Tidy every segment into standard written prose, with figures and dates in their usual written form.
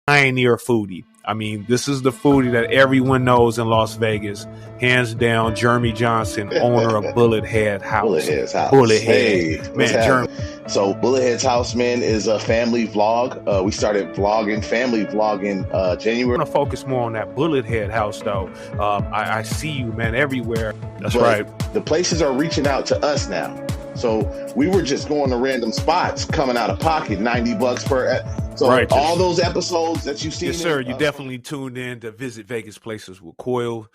pioneer foodie. I mean, this is the foodie that everyone knows in Las Vegas. Hands down, Jeremy Johnson, owner of Bullethead House. Bullethead's house. Bullethead. Hey, what's Man, happening? So Bullethead's house, man, is a family vlog. We started family vlogging January. I want to focus more on that Bullethead house, though. I see you, man, everywhere. That's right. The places are reaching out to us now. So we were just going to random spots, coming out of pocket, $90 per. So right, all those episodes that you've seen. Yes, sir. You definitely tuned in to Visit Vegas Places with Coyle.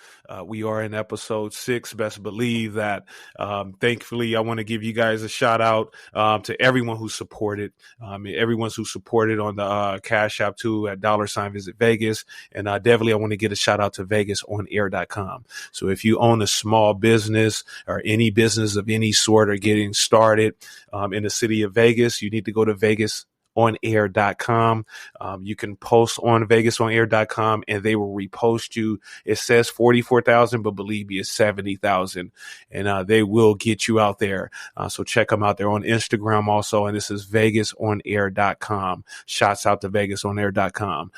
We are in episode 6. Best believe that. Thankfully, I want to give you guys a shout out to everyone who supported. Everyone who supported on the Cash App too at $Visit Vegas. And definitely, I want to get a shout out to VegasOnAir.com. So if you own a small business or any business of any sort or getting started in the city of Vegas, you need to go to VegasOnAir.com. You can post on VegasOnAir.com and they will repost you. It says 44,000, but believe me, it's 70,000, and they will get you out there. So check them out. They're on Instagram also, and this is VegasOnAir.com. Shouts out to VegasOnAir.com.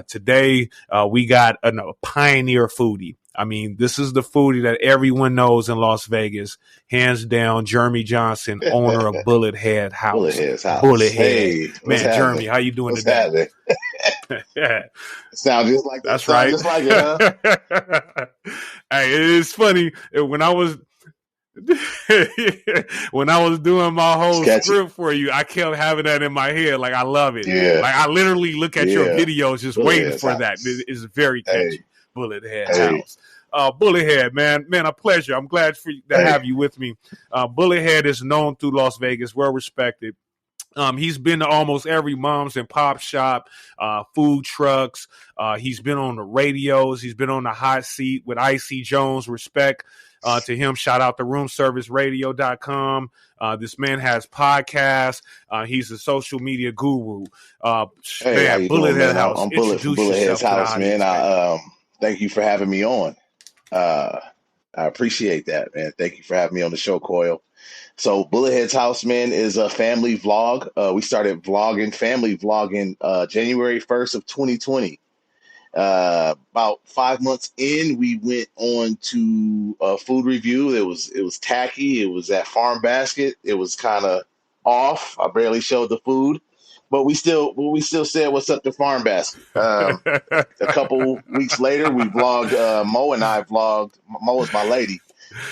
Today, we got a pioneer foodie. I mean, this is the foodie that everyone knows in Las Vegas. Hands down, Jeremy Johnson, owner of Bullethead House. Bullethead's house. Bullethead. Hey, man, Jeremy, how you doing today? Yeah. Sounds just like that. That's right. Just like it, huh? Hey, it's funny. When I was doing my whole script for you, I kept having that in my head. Like, I love it. Yeah. Like, I literally look at your videos just waiting for house. that. It's very catchy. Hey. Bullethead House. Bullethead, man, a pleasure. I'm glad to have you with me. Bullethead is known through Las Vegas, well respected. He's been to almost every mom's and pop shop, food trucks. He's been on the radios. He's been on the hot seat with Icy Jones. Respect to him. Shout out to roomserviceradio.com. This man has podcasts. He's a social media guru. Hey, Bullethead House. I'm Bullethead's house, man. Thank you for having me on. I appreciate that, man. Thank you for having me on the show, Coyle. So Bullethead's house, man, is a family vlog. We started family vlogging January 1st of 2020. About 5 months in, we went on to a food review. It was tacky. It was at Farm Basket. It was kind of off. I barely showed the food. But we still said what's up to Farm Basket. A couple weeks later, we vlogged. Mo and I vlogged. Mo is my lady.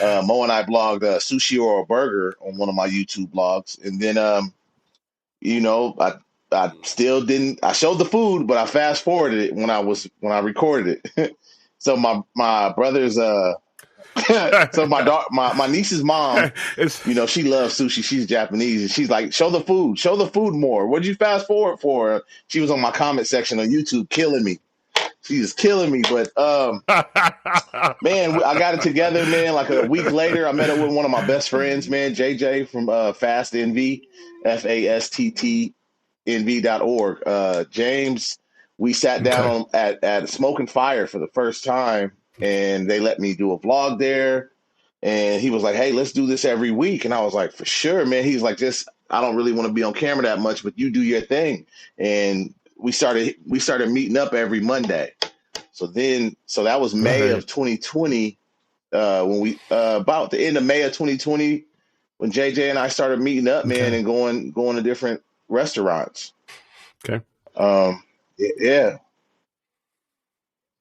Mo and I vlogged Sushi or a Burger on one of my YouTube blogs. And then, I still didn't. I showed the food, but I fast forwarded it when I recorded it. So my brother's so my niece's mom, she loves sushi. She's Japanese, and she's like, show the food more. What'd you fast forward for? She was on my comment section on YouTube, killing me. She is killing me. But man, I got it together, man. Like a week later, I met up with one of my best friends, man, JJ from Fast NV, FASTTNV.org. James, we sat down at Smoke and Fire for the first time. And they let me do a vlog there. And he was like, hey, let's do this every week. And I was like, for sure, man. He's like, I don't really want to be on camera that much, but you do your thing. And we started meeting up every Monday. So that was May of 2020. When we about the end of May of 2020, when JJ and I started meeting up, man, and going to different restaurants. Okay. Yeah.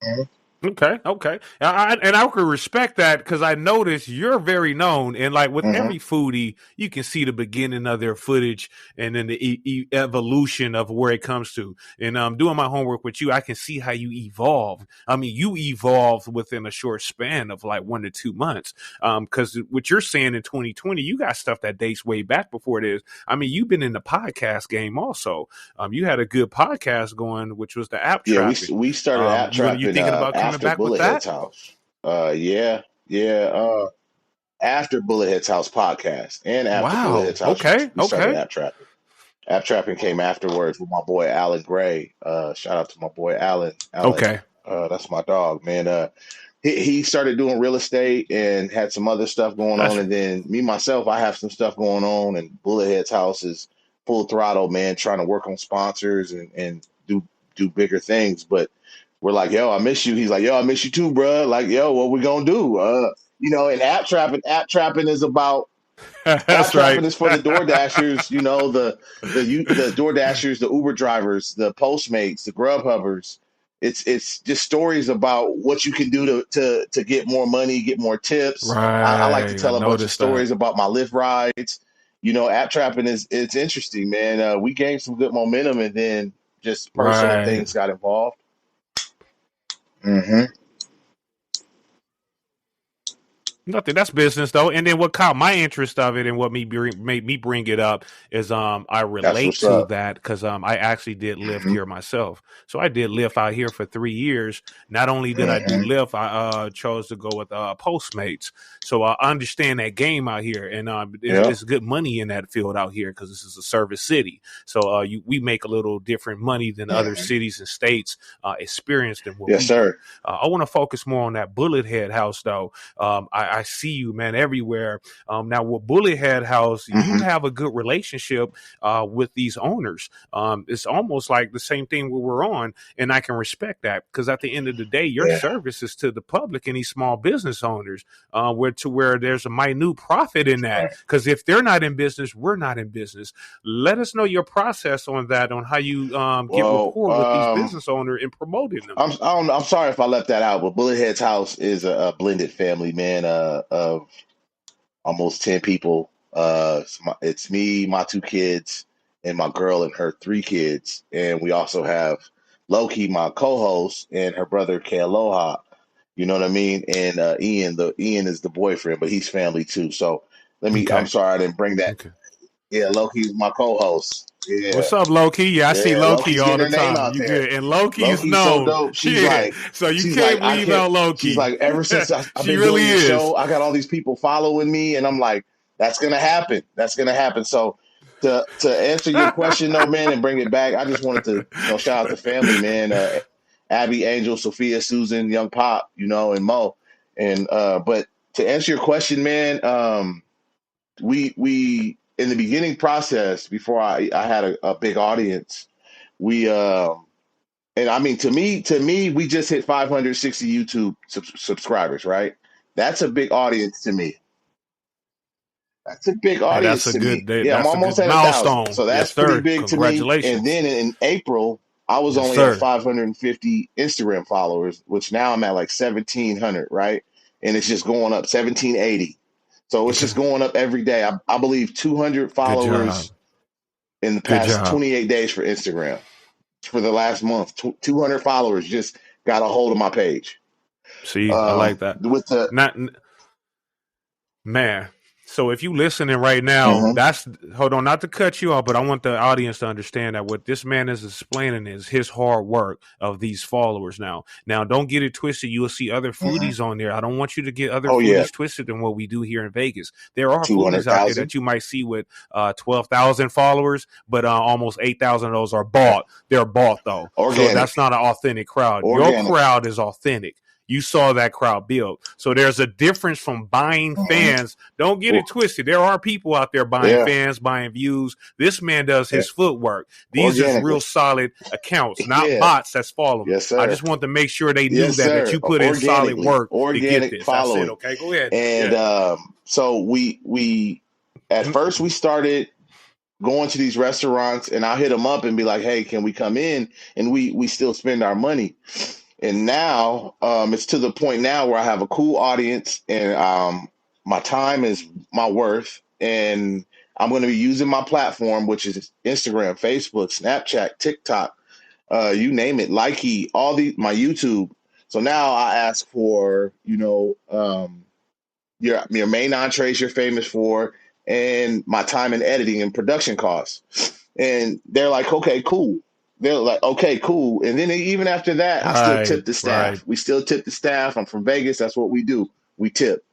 Mm-hmm. Okay. And I could respect that because I noticed you're very known. And like with every foodie, you can see the beginning of their footage and then the evolution of where it comes to. And doing my homework with you, I can see how you evolved. I mean, you evolved within a short span of like 1 to 2 months. Because what you're saying in 2020, you got stuff that dates way back before it is. I mean, you've been in the podcast game also. You had a good podcast going, which was the App Trapping. Yeah, we started App Trapping. You thinking about coming back with that? House. Yeah. After Bullethead's House podcast and after Bullethead's House, we started App Trapping. App Trapping came afterwards with my boy Alan Gray. Shout out to my boy Alan. That's my dog, man. He started doing real estate and had some other stuff going on, and then me myself, I have some stuff going on, and Bullethead's House is full throttle, man. Trying to work on sponsors and do do bigger things. But we're like, yo, I miss you. He's like, yo, I miss you too, bro. Like, yo, what we gonna do? And app trapping is about app That's trapping right. is for the Door Dashers, the Door Dashers, the Uber drivers, the Postmates, the Grubhubbers. It's just stories about what you can do to get more money, get more tips. I like to Right. I tell a bunch of noticed that. stories about my Lyft rides. App trapping it's interesting, man. We gained some good momentum, and then just personal Right. things got involved. Mm-hmm. Nothing. That's business though. And then what caught my interest of it and what made me bring it up is I That's relate what's to up. that because I actually did Lyft Mm-hmm. here myself. So I did Lyft out here for 3 years. Not only did I do Mm-hmm. Lyft, I chose to go with Postmates. So I understand that game out here, and Yeah. it's good money in that field out here because this is a service city. So we make a little different money than other Mm-hmm. cities and states experienced than what Yes, we do. sir. I want to focus more on that Bullethead house though. I see you, man, everywhere. Now with Bullethead House, you Mm-hmm. have a good relationship with these owners. It's almost like the same thing we were on, and I can respect that because at the end of the day, your Yeah. service is to the public and these small business owners, where there's a minute profit in that. Right. Because if they're not in business, we're not in business. Let us know your process on that, on how you get Well, rapport with these business owners and promoting them. I'm sorry if I left that out, but Bullethead's house is a blended family, man, of almost 10 people. It's me, my 2 kids, and my girl and her 3 kids. And we also have Loki, my co-host, and her brother Kealoha. You know what I mean? And Ian is the boyfriend, but he's family too. So I'm Okay. sorry I didn't bring that. Okay. Yeah, Loki's my co-host. Yeah. What's up, Loki? Yeah, I see Yeah, Loki Loki's all getting the her name time. out You there. good? And Loki is Loki's so known. dope. Yeah. So you can't I leave can't. out She's Loki. like, ever since I've She been really doing your is. show, I got all these people following me, and I'm like, that's gonna happen. That's gonna happen. So to answer your question, though, man, and bring it back, I just wanted to shout out the family, man. Abby, Angel, Sophia, Susan, Young Pop, and Mo. And but to answer your question, man, we in the beginning process before I had a big audience, we and I mean, to me, we just hit 560 YouTube subscribers, right? That's a big audience to me. That's a big Hey, audience to me. Yeah, I'm that's a almost good at 1,000, milestone. so Yes, that's pretty sir. big to me. And Congratulations. then in April, I was Yes, only at sir. 550 Instagram followers, which now I'm at like 1,700, right? And it's just going up 1,780. So it's Okay. just going up every day. I believe 200 Good job. followers in the Good past job. 28 days for Instagram. For the last month, 200 followers just got a hold of my page. See, I like that. With the Not Man, so if you listening right now, Mhm. hold on, not to cut you off, but I want the audience to understand that what this man is explaining is his hard work of these followers now. Now, don't get it twisted. You will see other Mhm. foodies on there. I don't want you to get other Oh yeah, foodies twisted than what we do here in Vegas. There are foodies out there 200,000. that you might see with 12,000 followers, but almost 8,000 of those are bought. They're bought though. So Organic, that's not an authentic crowd. Your organic. crowd is authentic. You saw that crowd build. So there's a difference from buying Mhm. fans. Don't get Well, it twisted. There are people out there buying yeah, fans, buying views. This man does yeah, his footwork. These is real organically. solid accounts, not Yeah, bots that's following. yes I sir, just want to make sure they knew yes that sir. you put in solid Organically, work to get organic this. That's it. following. Okay, go ahead. And Yeah. so we at first we started going to these restaurants, and I'll hit them up and be like, hey, can we come in? And we still spend our money. And now it's to the point now where I have a cool audience, and my time is my worth, and I'm going to be using my platform, which is Instagram, Facebook, Snapchat, TikTok, you name it, Likey, my YouTube. So now I ask for your main entrees you're famous for, and my time in editing and production costs. And they're like, okay, cool. They're like, okay, cool. And then even after that, I still Right, tip the right. staff. We still tip the staff. I'm from Vegas. That's what we do. We tip.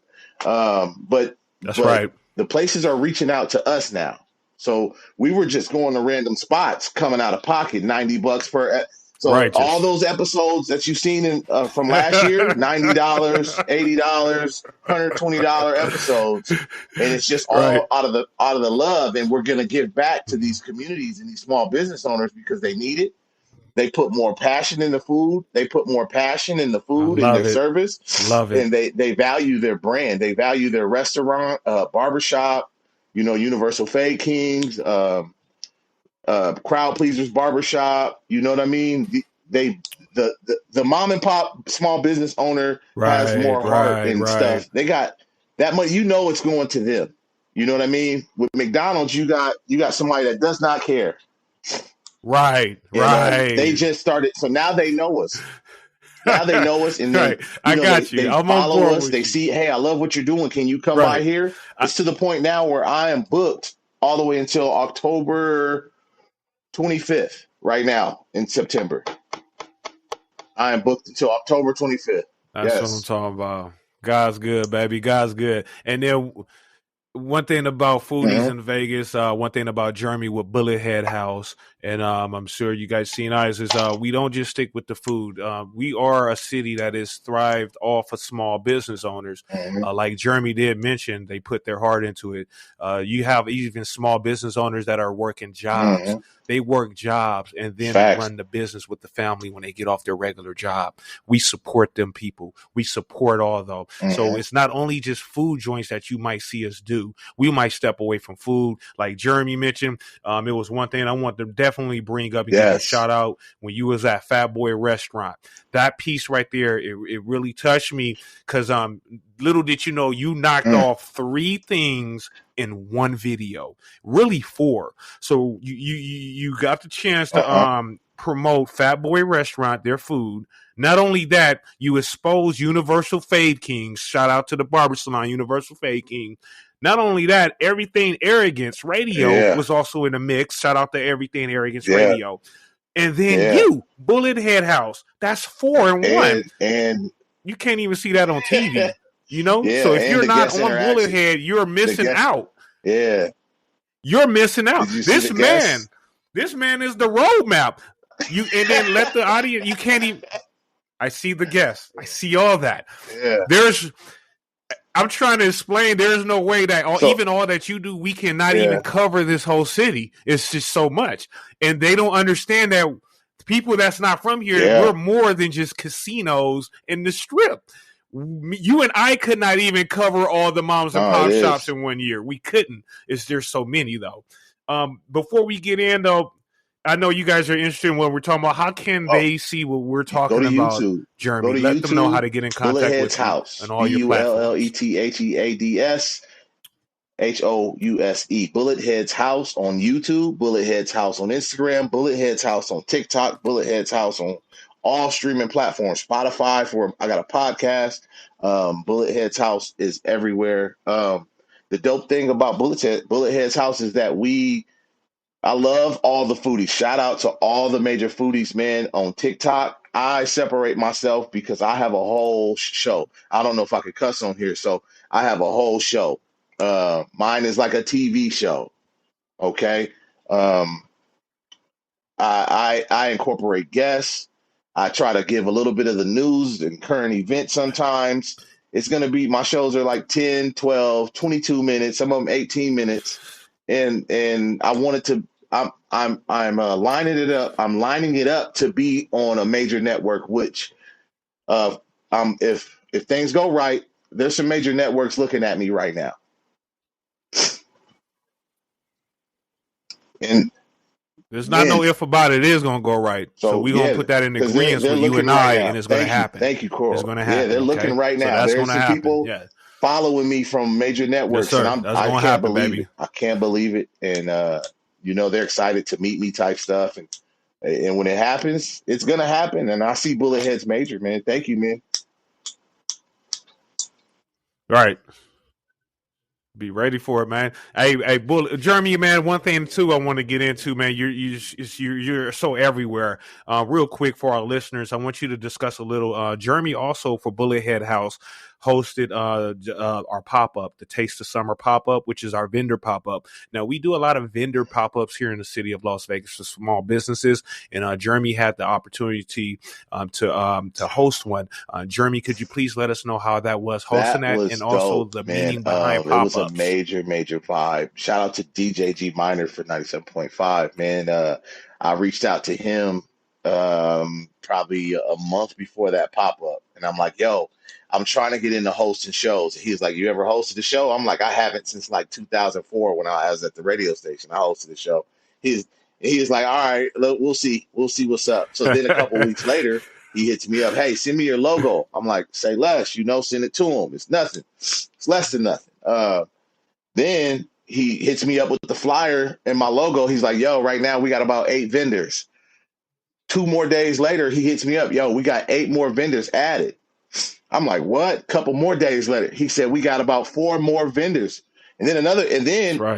But That's but right. the places are reaching out to us now. So we were just going to random spots, coming out of pocket, $90 per. So all Righteous. those episodes that you've seen from last year, $90, $80, $120 episodes, and it's just Right. all out of the love. And we're gonna give back to these communities and these small business owners because they need it. They put more passion in the food. They put more passion in the I food and their love it. service. Love it. And they value their brand. They value their restaurant, barbershop, Universal Fade Kings, Crowd Pleasers Barbershop. You know what I mean? The mom and pop small business owner has more heart and stuff. They got that much. It's going to them. You know what I mean? With McDonald's, you got somebody that does not care. Right. They just started, so now they know us. Now they know us, and then I got you. They I'm follow on board us. They see, hey, I love what you're doing. Can you come by here? It's to the point now where I am booked all the way until October 25th. Right now in September, I am booked until October 25th. That's what I'm talking about. God's good, baby. God's good. And then one thing about foodies in Vegas, one thing about Jeremy with Bullethead House, and I'm sure you guys seen ours, is we don't just stick with the food. We are a city that is thrived off of small business owners. Like Jeremy did mention, they put their heart into it. You have even small business owners that are working jobs. They work jobs and then run the business with the family when they get off their regular job. We support them people. We support all those. So it's not only just food joints that you might see us do. We might step away from food. Like Jeremy mentioned, it was one thing I want to definitely bring up and give you a shout out when you was at Fat Boy Restaurant. That piece right there, it really touched me because little did you know, you knocked off 3 things in one video, really 4. So you got the chance to promote Fat Boy Restaurant, their food. Not only that, you exposed Universal Fade Kings. Shout out to the barber salon, Universal Fade King. Not only that, Everything Arrogance Radio was also in the mix. Shout out to Everything Arrogance Radio. And then you, Bullethead House. That's 4 in 1. And you can't even see that on TV. So if you're not on Bullethead, you're missing out. Yeah. You're missing out. This man is the roadmap. And then let the audience, you can't even, I see the guests. I see all that. Yeah. I'm trying to explain, there's no way that even all that you do, we cannot even cover this whole city. It's just so much. And they don't understand that people that's not from here, we're more than just casinos and the strip. You and I could not even cover all the moms and pop shops in 1 year. We couldn't. There's so many though. Before we get in though, I know you guys are interested in what we're talking about. How can they see what we're talking about, YouTube. Jeremy? Let them know how to get in contact with House. You and all your platforms. Bulletheads House. Bullethead's House on YouTube, Bullethead's House on Instagram, Bullethead's House on TikTok, Bullethead's House on all streaming platforms. Spotify, I got a podcast. Bullethead's House is everywhere. The dope thing about Bullethead's House is that I love all the foodies. Shout out to all the major foodies, man, on TikTok. I separate myself because I have a whole show. I don't know if I could cuss on here, so I have a whole show. Mine is like a TV show. Okay. I incorporate guests. I try to give a little bit of the news and current events sometimes. It's going to be, my shows are like 10, 12, 22 minutes, some of them 18 minutes. And I wanted to, I'm lining it up. I'm lining it up to be on a major network, which, if things go right, there's some major networks looking at me right now. And there's not no if about it. It is going to go right. So we're going to put that in agreement with you and I, and it's going to happen. Thank you, Coral. It's going to happen. Yeah, they're looking right now. So there's some people following me from major networks, and I can't believe it. I can't believe it. And they're excited to meet me type stuff. And when it happens, it's going to happen. And I see Bullethead's major, man. Thank you, man. Right. Be ready for it, man. Hey, Jeremy, man. One thing too, I want to get into, man. You're so everywhere. Real quick for our listeners, I want you to discuss a little. Jeremy also for Bullethead House hosted our pop-up, the Taste of Summer pop-up, which is our vendor pop-up. Now, we do a lot of vendor pop-ups here in the city of Las Vegas for small businesses, and Jeremy had the opportunity to host one. Jeremy, could you please let us know how that was hosting that and dope, also the meaning behind pop-ups? It was a major vibe. Shout out to DJ G Minor for 97.5, man. I reached out to him probably a month before that pop up, and I'm like, "Yo, I'm trying to get into hosting shows." He's like, "You ever hosted a show?" I'm like, "I haven't since like 2004 when I was at the radio station. I hosted a show." He's he's like, "All right, look, we'll see what's up." So then a couple weeks later, he hits me up, "Hey, send me your logo." I'm like, "Say less, send it to him. It's nothing. It's less than nothing." Then he hits me up with the flyer and my logo. He's like, "Yo, right now we got about 8 vendors." 2 more days later, he hits me up. "Yo, we got 8 more vendors added." I'm like, "What?" Couple more days later, he said, "We got about 4 more vendors." And then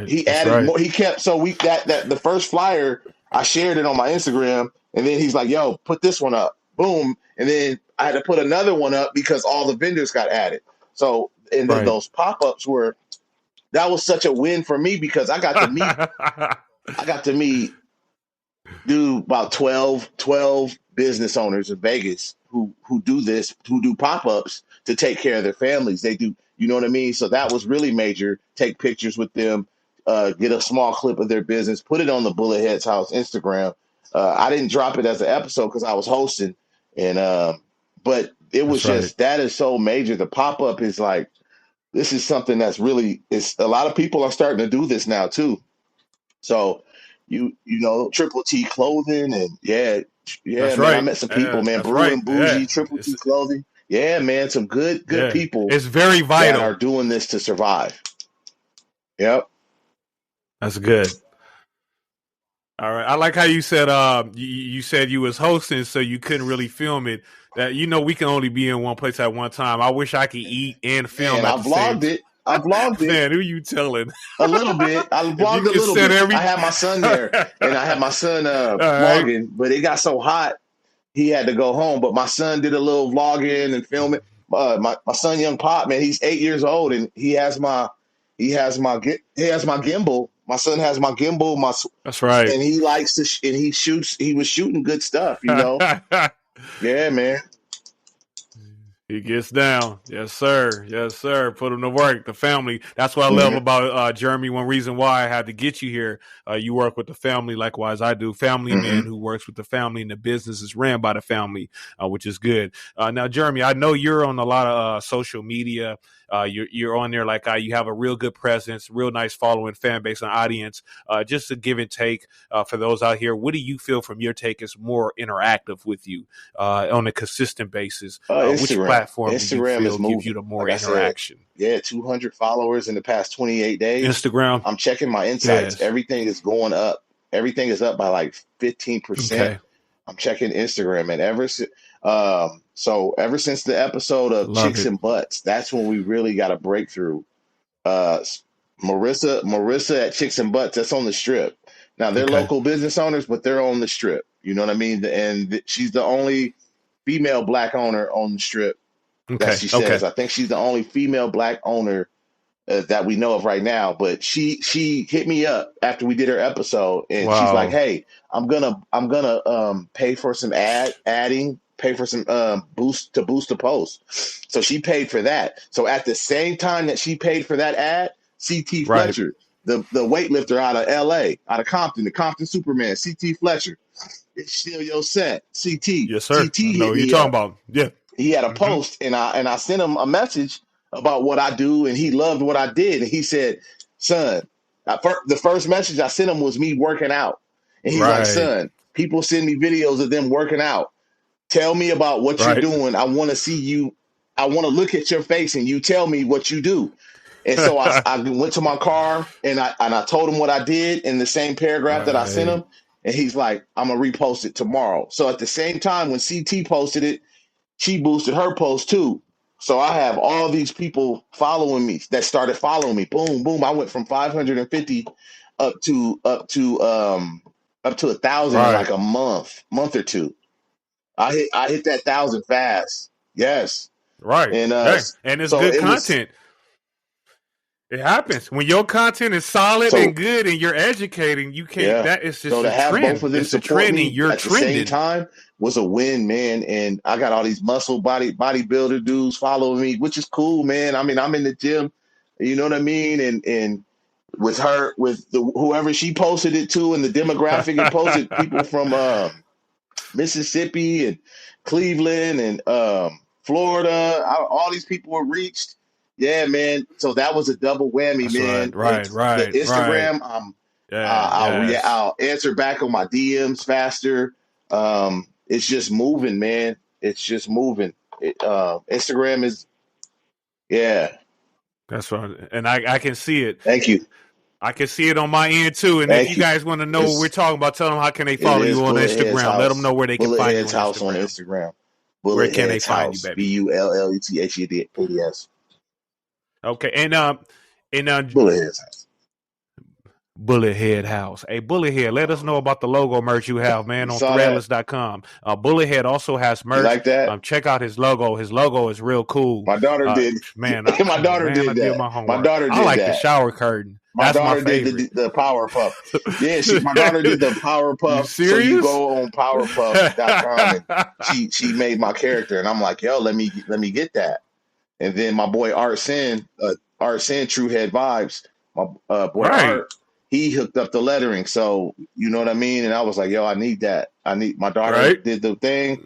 he added more. He kept, so we, that the first flyer, I shared it on my Instagram. And then he's like, "Yo, put this one up." Boom. And then I had to put another one up because all the vendors got added. So, and then those pop-ups that was such a win for me because I got to meet do about 12 business owners in Vegas who do this, who do pop-ups to take care of their families. They do, you know what I mean? So that was really major. Take pictures with them, get a small clip of their business, put it on the Bullethead's House Instagram. I didn't drop it as an episode because I was hosting, and but it was that is so major. The pop-up is like, this is something that's really, it's a lot of people are starting to do this now too. So Triple T Clothing, and man, I met some people, man, Brew and Bougie, Triple T Clothing. Yeah, man, some good people. It's very vital. That are doing this to survive. Yep. That's good. All right. I like how you said you said you was hosting, so you couldn't really film it. That we can only be in one place at one time. I wish I could eat and film. I vlogged it. Man, who you telling? A little bit. I vlogged a little bit. I had my son there, and I had my son vlogging, but it got so hot he had to go home. But my son did a little vlogging and filming. My son, Young Pop, man, he's 8 years old, and he has my gimbal. My son has my gimbal. That's right. And he likes to and he shoots. He was shooting good stuff, Yeah, man. He gets down. Yes, sir. Yes, sir. Put him to work. The family. That's what I love about Jeremy. One reason why I had to get you here. You work with the family. Likewise, I do. Family man who works with the family, and the business is ran by the family, which is good. Now, Jeremy, I know you're on a lot of social media. You're on there like you have a real good presence, real nice following, fan base, and audience. Just to give and take for those out here, what do you feel from your take is more interactive with you on a consistent basis? Which platform Instagram do you is feel gives you the more interaction? 200 followers in the past 28 days. Instagram. I'm checking my insights. Yes. Everything is going up. Everything is up by like 15%. Okay. I'm checking Instagram, and ever since the episode of Chicks and Butts, that's when we really got a breakthrough. Marissa at Chicks and Butts, that's on the Strip. Now they're local business owners, but they're on the Strip. You know what I mean? And she's the only female Black owner on the Strip. That she says. I think she's the only female Black owner that we know of right now. But she hit me up after we did her episode, and she's like, "Hey, I'm gonna pay for some adding." Pay for some boost the post. So she paid for that. So at the same time that she paid for that ad, CT Fletcher, the weightlifter out of LA, out of Compton, the Compton Superman, CT Fletcher, it's still your set. CT. Yes, sir. CT know what you're talking about. Yeah. He had a post, and I sent him a message about what I do, and he loved what I did. And he said, "Son," the first message I sent him was me working out. And he's like, "Son, people send me videos of them working out. Tell me about what you're doing. I want to see you. I want to look at your face and you tell me what you do." And so I went to my car and I told him what I did in the same paragraph that I sent him. And he's like, "I'm going to repost it tomorrow." So at the same time, when CT posted it, she boosted her post too. So I have all these people following me that started following me. Boom, boom. I went from 550 up to 1,000 in like a month or two. I hit that 1,000 fast. Yes. Right. And it's so good content. It happens when your content is solid and good, and you're educating. You can't. Yeah. That is just so to have trend. Both of them support me you're at trending. The same time was a win, man. And I got all these muscle bodybuilder dudes following me, which is cool, man. I mean, I'm in the gym, you know what I mean, and with her, whoever she posted it to, and the demographic it posted, people from Mississippi and Cleveland and Florida. All these people were reached. Yeah, man. So that was a double whammy, That's man. right. The Instagram, Yes. I'll answer back on my DMs faster. It's just moving, man. It's just moving. Instagram is, yeah. That's right. And I can see it. Thank you. I can see it on my end too. And if you guys want to know what we're talking about, tell them how can they follow you on Instagram. Let them know where they can find you on House Instagram. on Instagram. Where can they find you, baby? Bulletheads. Okay, and Bullethead's house. Bullethead House. Hey, Bullethead, let us know about the logo merch you have, man, on threadless.com. Bullethead also has merch. You like that? Check out his logo. His logo is real cool. My daughter did. Man, my daughter did that. My daughter did I like that. the shower curtain. My daughter did the Powerpuff. Yeah, my daughter did the Powerpuff. So you go on powerpuff.com and she made my character, and I'm like, yo, let me get that. And then my boy Art Sin, True Head Vibes, my boy Art, he hooked up the lettering. So you know what I mean? And I was like, yo, I need that. My daughter did the thing.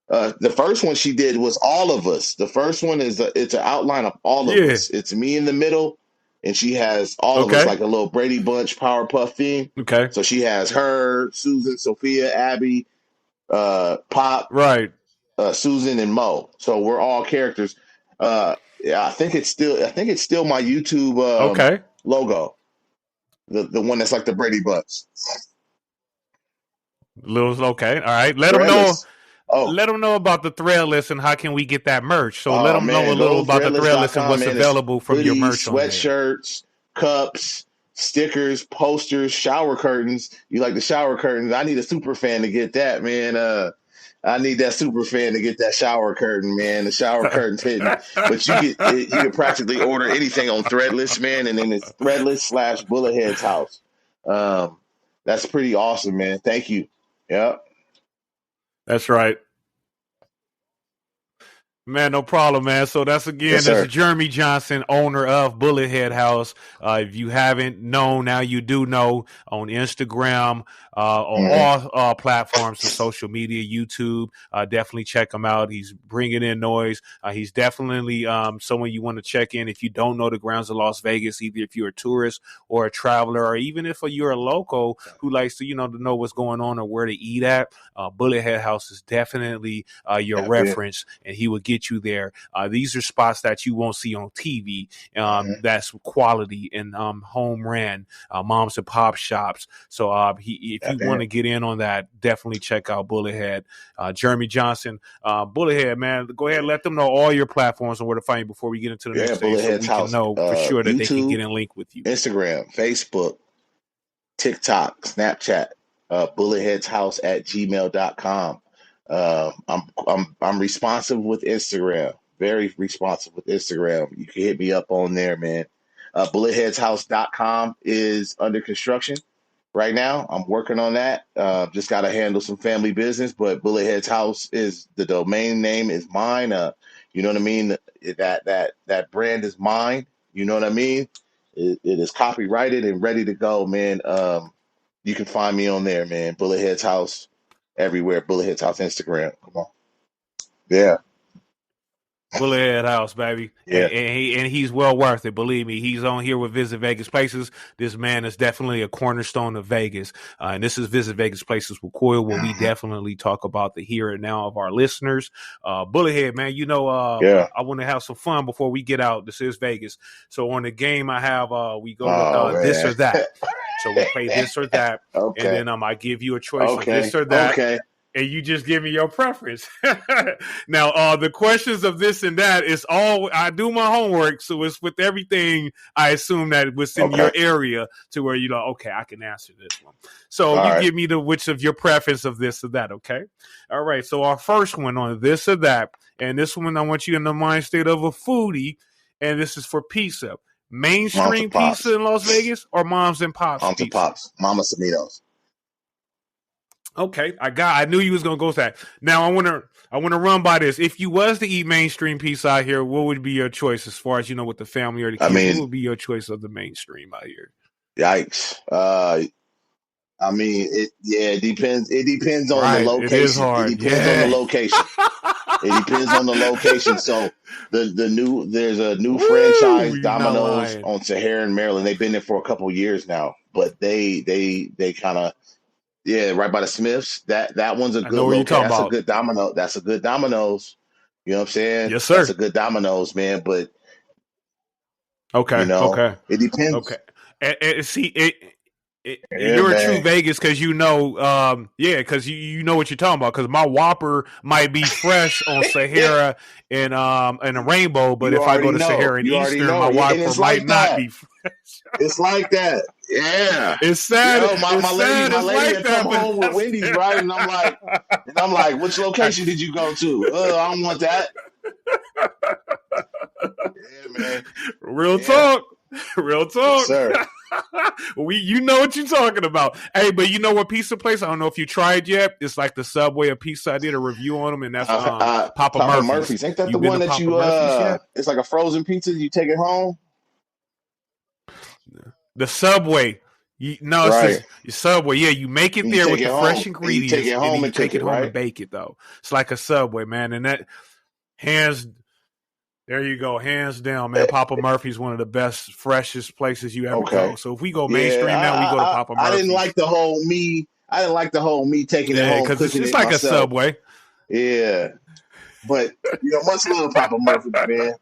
The first one she did was all of us. The first one it's an outline of all of us. It's me in the middle, and she has all of us, like a little Brady Bunch Powerpuff theme. Okay. So she has her, Susan, Sophia, Abby, Pop, Susan, and Mo. So we're all characters. I think it's still my YouTube logo. The one that's like the Brady Bunch. Okay. All right. Let them know. Let them know about the Threadless and how can we get that merch. So let them know a little about the Threadless and what's available from your merch. Sweatshirts, cups, stickers, posters, shower curtains. You like the shower curtains? I need a super fan to get that, man. I need that super fan to get that shower curtain, man. The shower curtain's hidden. But you can practically order anything on Threadless, man, and then it's Threadless/Bullethead's house. That's pretty awesome, man. Thank you. Yep. That's right. Man, no problem, man. So that's this is Jeremy Johnson, owner of Bullethead House. If you haven't known, now you do know, on Instagram, on all platforms of social media, YouTube. Definitely check him out. He's bringing in noise. He's definitely someone you want to check in if you don't know the grounds of Las Vegas, either if you're a tourist or a traveler, or even if you're a local who likes to, to know what's going on or where to eat at. Bullethead House is definitely your reference, and he will get you there. These are spots that you won't see on TV. That's quality and home ran moms and pop shops. So if you want to get in on that, definitely check out Bullethead. Jeremy Johnson, Bullethead, man. Go ahead and let them know all your platforms and where to find you before we get into the next stage, so we can know for sure that YouTube, they can get in link with you. Instagram, Facebook, TikTok, Snapchat, bulletheadshouse@gmail.com. I'm responsive with Instagram, very responsive with Instagram. You can hit me up on there, man. Bulletheadshouse.com is under construction right now. I'm working on that. Just got to handle some family business, but Bullethead's House is the domain name is mine. You know what I mean? That brand is mine. You know what I mean? It is copyrighted and ready to go, man. You can find me on there, man. Bullethead's House everywhere. Bullethead's House Instagram. Come on. Yeah. Bullethead House, baby. Yeah. And he's well worth it. Believe me, he's on here with Visit Vegas Places. This man is definitely a cornerstone of Vegas. And this is Visit Vegas Places with Coyle, where we definitely talk about the here and now of our listeners. Bullethead, man, I want to have some fun before we get out. This is Vegas. So on the game I have, we go with this or that. So we play this or that. Okay. And then I give you a choice of this or that. Okay. And you just give me your preference. Now, the questions of this and that is all, I do my homework. So it's with everything I assume that was in your area to where I can answer this one. So you give me which of your preference of this or that. Okay. All right. So our first one on this or that. And this one, I want you in the mind state of a foodie. And this is for pizza. Mainstream pizza in Las Vegas or Moms and Pops? Moms and Pops. Mama Samitos. Okay, I knew you was gonna go with that. Now I wanna run by this. If you was to eat mainstream pizza out here, what would be your choice as far as with the family or the kids? What would be your choice of the mainstream out here? Yikes! I mean, it depends. It depends on the Right. It is location. It hard. depends on the Yeah. location. It depends on the location. So there's a new franchise, Woo! You're not Domino's lying. on Sahara in Maryland. They've been there for a couple of years now, but they kind of, yeah, right by the Smiths. That one's a I know good what you're location. talking That's a about. good Domino. That's a good Domino's. You know what I'm saying? Yes, That's a sir. good Domino's, man. But Okay. Okay. it depends. Okay. And see Yeah, you're a true man. Vegas because you know, because you know what you're talking about. Because my Whopper might be fresh on Sahara and a Rainbow, but You if I go already to know. Sahara and You already Eastern, my know. Yeah, and Whopper it's might like not that. be fresh. It's like that. Yeah. It's sad. Yo, It's sad. my It's lady like had come that, but home with Wendy's, right? And I'm like, which location did you go to? I don't want that. Yeah, man. Real Yeah. talk. Real Yes, talk. sir. You know what you're talking about. Hey, but you know what pizza place? I don't know if you tried yet. It's like the Subway of pizza. I did a review on them, and that's Papa Papa Murphy's. Murphy's. Ain't that the You been one to that Papa you Murphy's yet? it's like a frozen pizza, you take it home? The Subway. No, it's Right. just your Subway. Yeah, you make it And you there take with it the home. fresh And you take ingredients, it and then home you and cook take it it, home right? and bake it, though. It's like a Subway, man. And that, hands, there you go. Hands down, man. Papa Murphy's one of the best, freshest places you ever Okay. go. So if we go Yeah, mainstream now, we go to Papa I didn't Murphy's. like the whole me. I didn't like the whole me taking it Yeah, home, because cooking it's it like a myself. Subway. Yeah. But, much love, Papa Murphy's, man.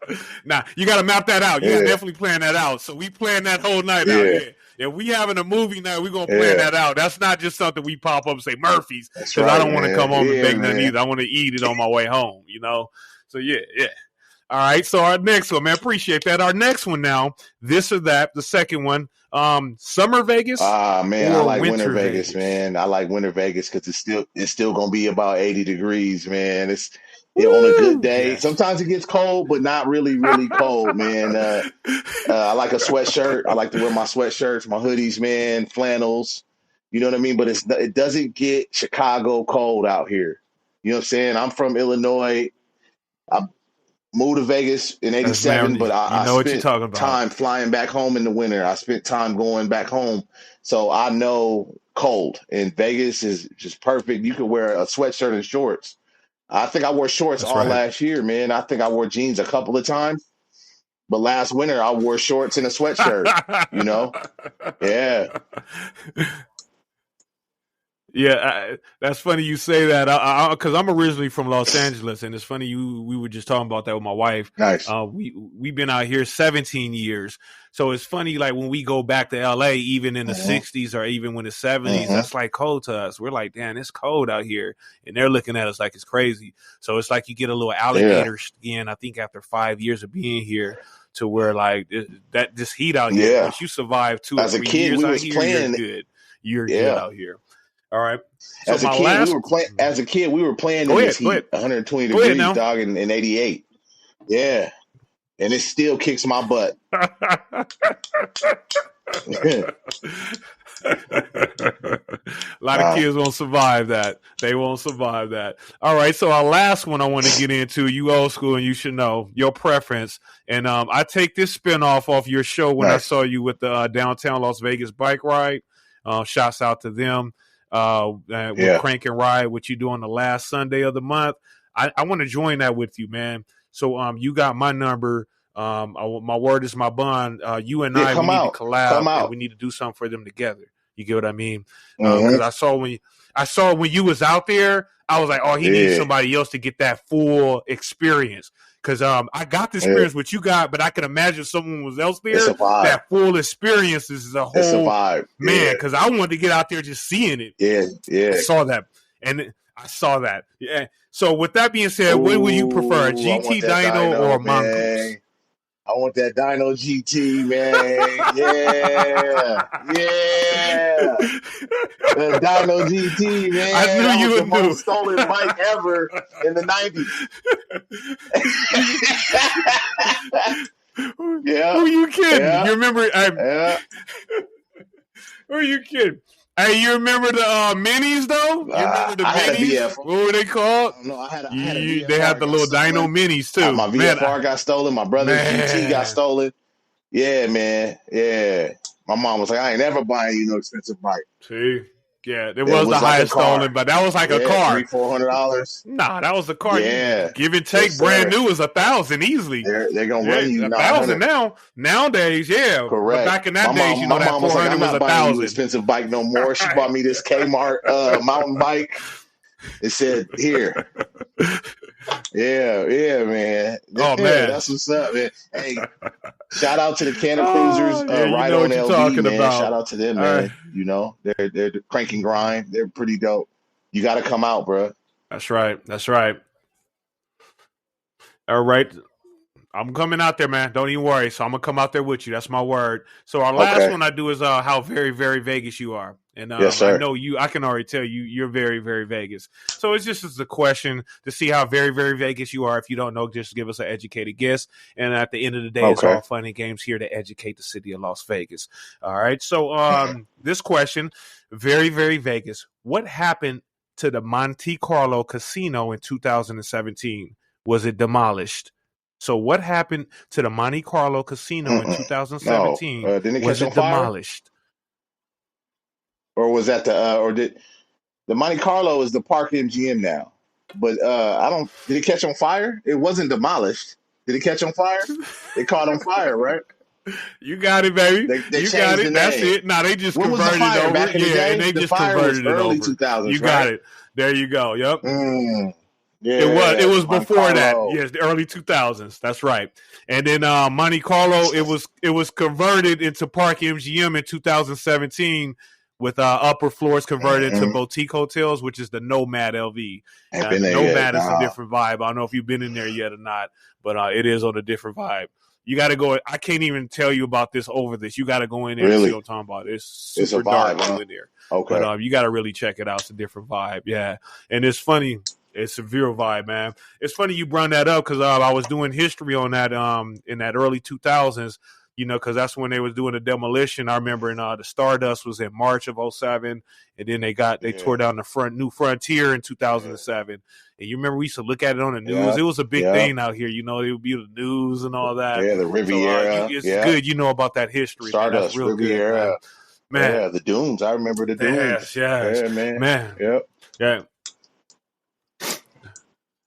Nah, you got to map that out. You got to Yeah. definitely plan that out. So we plan that whole night out. Yeah. Yeah. If we having a movie night, we're going to plan that out. That's not just something we pop up and say Murphy's, because Right, I don't want to come home and bake nothing man. either. I want to eat it on my way home, So, yeah. All right, so our next one, man, appreciate that. Our next one now, this or that, the second one, summer Vegas. Man, I like winter Vegas, Vegas, man. I like winter Vegas because it's still gonna be about 80 degrees, man. It's on a good day. Yes. Sometimes it gets cold, but not really, really cold, man. I like a sweatshirt. I like to wear my sweatshirts, my hoodies, man, flannels. You know what I mean? But it doesn't get Chicago cold out here. You know what I'm saying? I'm from Illinois. I moved to Vegas in '87, but I what you're spent talking about. time flying back home in the winter. I spent time going back home, so I know cold. And Vegas is just perfect. You could wear a sweatshirt and shorts. I think I wore shorts That's all right. last year, man. I think I wore jeans a couple of times, but last winter I wore shorts and a sweatshirt. Yeah. Yeah, that's funny you say that because I'm originally from Los Angeles, and it's funny we were just talking about that with my wife. Nice. We've been out here 17 years, so it's funny like when we go back to LA, even in the 60s or even when it's 70s, that's like cold to us. We're like, damn, it's cold out here, and they're looking at us like it's crazy. So it's like you get a little alligator skin. I think after 5 years of being here, to where like that this heat out here. Once you survive 2 or 3 years out here, you're good. You're good out here. All right. So as a kid, we were playing in this heat, 120 degrees, dog, in '88. Yeah, and it still kicks my butt. A lot of kids won't survive that. They won't survive that. All right. So our last one I want to get into, you old school, and you should know your preference. And I take this spinoff off your show when I saw you with the downtown Las Vegas bike ride. Shouts out to them. With Crank and Ride, what you do on the last Sunday of the month. I want to join that with you, man. So you got my number. My word is my bond. You and I, we need to collab, and we need to do something for them together. You get what I mean? Because I saw when you was out there, I was like, oh, he needs somebody else to get that full experience. Because I got the experience what you got, but I can imagine someone else there. That full experience is a whole vibe, man. Because I wanted to get out there just seeing it. Yeah. I saw that. Yeah. So with that being said, what would you prefer, a GT Dyno or a Mongoose? I want that Dyno GT, man. Yeah. The Dyno GT, man. I knew you would the most stolen bike ever in the 90s. Yeah. Who are you kidding? Yeah. You remember? Who are you kidding? Hey, you remember the minis though? You remember the minis? What were they called? No, I had a VFR. They had the little Dyno minis too. My VFR got stolen. My brother's GT got stolen. Yeah, man. Yeah. My mom was like, I ain't never buying you no expensive bike. See? Yeah, it was the highest stolen, but that was like a car. $300-$400. Nah, that was a car. Yeah, give and take. Brand new is $1,000 easily. They're gonna run you $1,000 now. Nowadays, yeah. Correct. But back in that days, that 400 was I'm not buying you an expensive bike no more. She bought me this Kmart mountain bike. It said here. Yeah, man. Oh man, that's what's up, man. Hey, shout out to the Cannon Cruisers, right on LV, man. Shout out to them, man. They're the crank and grind. They're pretty dope. You got to come out, bro. That's right. All right. I'm coming out there, man. Don't even worry. So I'm gonna come out there with you. That's my word. So our last one I do is how very, very Vegas you are. And yes, sir. I know you. I can already tell you're very, very Vegas. So it's just a question to see how very, very Vegas you are. If you don't know, just give us an educated guess. And at the end of the day, it's all fun and games here to educate the city of Las Vegas. All right. So this question, very, very Vegas. What happened to the Monte Carlo Casino in 2017? Was it demolished? So what happened to the Monte Carlo Casino in 2017? No. Didn't it was catch it on fire? Demolished? Or was that the Monte Carlo is the Park MGM now? But did it catch on fire? It wasn't demolished. Did it catch on fire? It caught on fire, right? You got it, baby. They you got it. That's it. No, they just converted it over. Back in the day? And they just fire converted was early it over. 2000s, you got it. There you go. Yep. Yeah, it was before that. Yes, the early 2000s. That's right. And then Monte Carlo, it was converted into Park MGM in 2017 with upper floors converted into boutique hotels, which is the Nomad LV. Nomad is a different vibe. I don't know if you've been in there yet or not, but it is on a different vibe. You got to go. I can't even tell you about this over this. You got to go in there and see what I'm talking about. It's super dark in there. Okay. But you got to really check it out. It's a different vibe. Yeah. And it's funny. It's a severe vibe, man. It's funny you brought that up because I was doing history on that in that early 2000s, because that's when they was doing the demolition. I remember the Stardust was in March of 2007, and then they tore down the New Frontier in 2007. And you remember we used to look at it on the news. Yeah. It was a big thing out here, it would be the news and all that. Yeah, the Riviera. So, it's good you know about that history. Stardust, real Riviera. Good, man. Yeah, the Dunes. I remember the Dunes. Yes. Yeah, man. Yep. Yeah.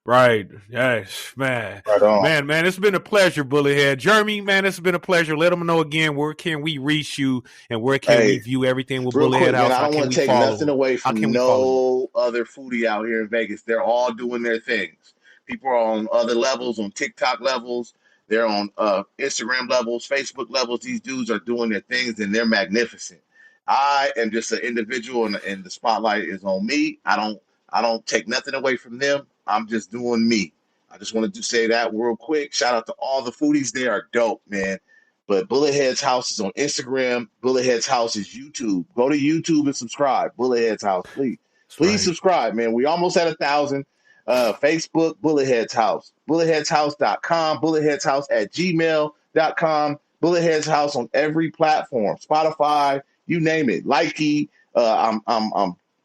Right. Yes, man. Right on. Man, it's been a pleasure, Bullethead. Jeremy, man, it's been a pleasure. Let them know again, where can we reach you and where can we view everything with Bullethead House? I don't want to take nothing away from no other foodie out here in Vegas. They're all doing their things. People are on other levels, on TikTok levels. They're on Instagram levels, Facebook levels. These dudes are doing their things, and they're magnificent. I am just an individual, and the spotlight is on me. I don't take nothing away from them. I'm just doing me. I just wanted to say that real quick. Shout out to all the foodies. They are dope, man. But Bullethead's House is on Instagram. Bullethead's House is YouTube. Go to YouTube and subscribe. Bullethead's House, please. Please subscribe, man. We almost at 1,000. Facebook, Bullethead's House. Bulletheadshouse.com. Bullethead's House at gmail.com. Bullethead's House on every platform. Spotify, you name it. Likey. I'm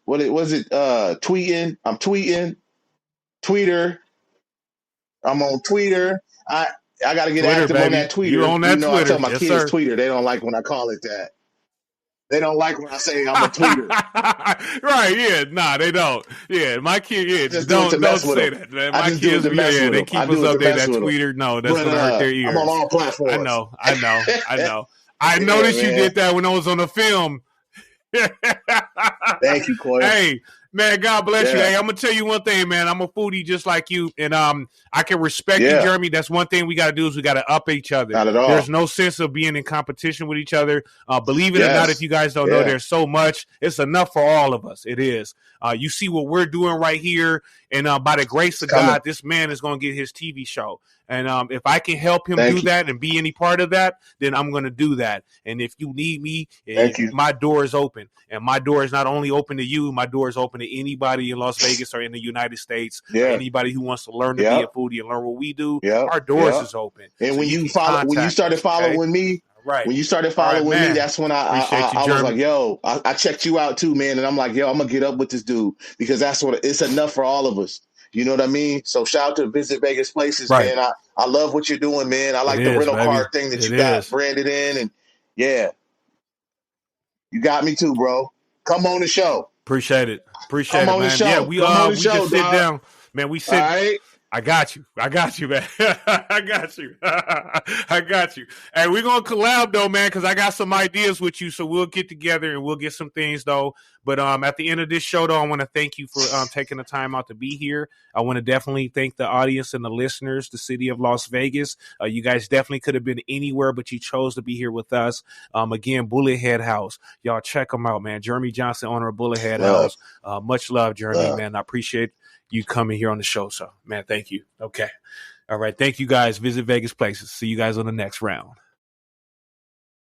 tweeting. I'm tweeting. Twitter. I'm on Twitter. I got to get active on that Twitter. You on that Twitter? I tell my kids Twitter. They don't like when I call it that. They don't like when I say I'm a tweeter. Right? Yeah. Nah, they don't. Yeah, my kids. Yeah, don't say that. Man. My kids. They keep us up there. That tweeter. No, that's gonna hurt their ears. I'm on all platforms. I know. I noticed you did that when I was on the film. Thank you, Coy. Hey. Man, God bless you. Hey, I'm gonna tell you one thing, man. I'm a foodie just like you, and I can respect you, Jeremy. That's one thing we gotta do is we gotta up each other. Not at all. There's no sense of being in competition with each other. Believe it or not, if you guys don't know, there's so much. It's enough for all of us. It is. You see what we're doing right here, and by the grace of God, this man is gonna get his TV show. And if I can help him do that and be any part of that, then I'm going to do that. And if you need me, my door is open. And my door is not only open to you, my door is open to anybody in Las Vegas or in the United States. Anybody who wants to learn to be a foodie and learn what we do, our doors is open. And when you started following me, when you started following me, that's when I was like, yo, I checked you out too, man. And I'm like, yo, I'm going to get up with this dude because it's enough for all of us. You know what I mean? So shout out to Visit Vegas Places, man. I love what you're doing, man. I like the rental car thing that you got branded in. And you got me too, bro. Come on the show. Appreciate it. Come on the man. show. Yeah, we just sit down. Man, we sit. All right. I got you, man. I got you. I got you. Hey, we're going to collab, though, man, because I got some ideas with you. So we'll get together and we'll get some things, though. But at the end of this show, though, I want to thank you for taking the time out to be here. I want to definitely thank the audience and the listeners, the city of Las Vegas. You guys definitely could have been anywhere, but you chose to be here with us. Again, Bullethead House. Y'all check them out, man. Jeremy Johnson, owner of Bullethead House. Much love, Jeremy, man. I appreciate you coming here on the show. So, man, thank you. Okay. All right. Thank you, guys. Visit Vegas Places. See you guys on the next round.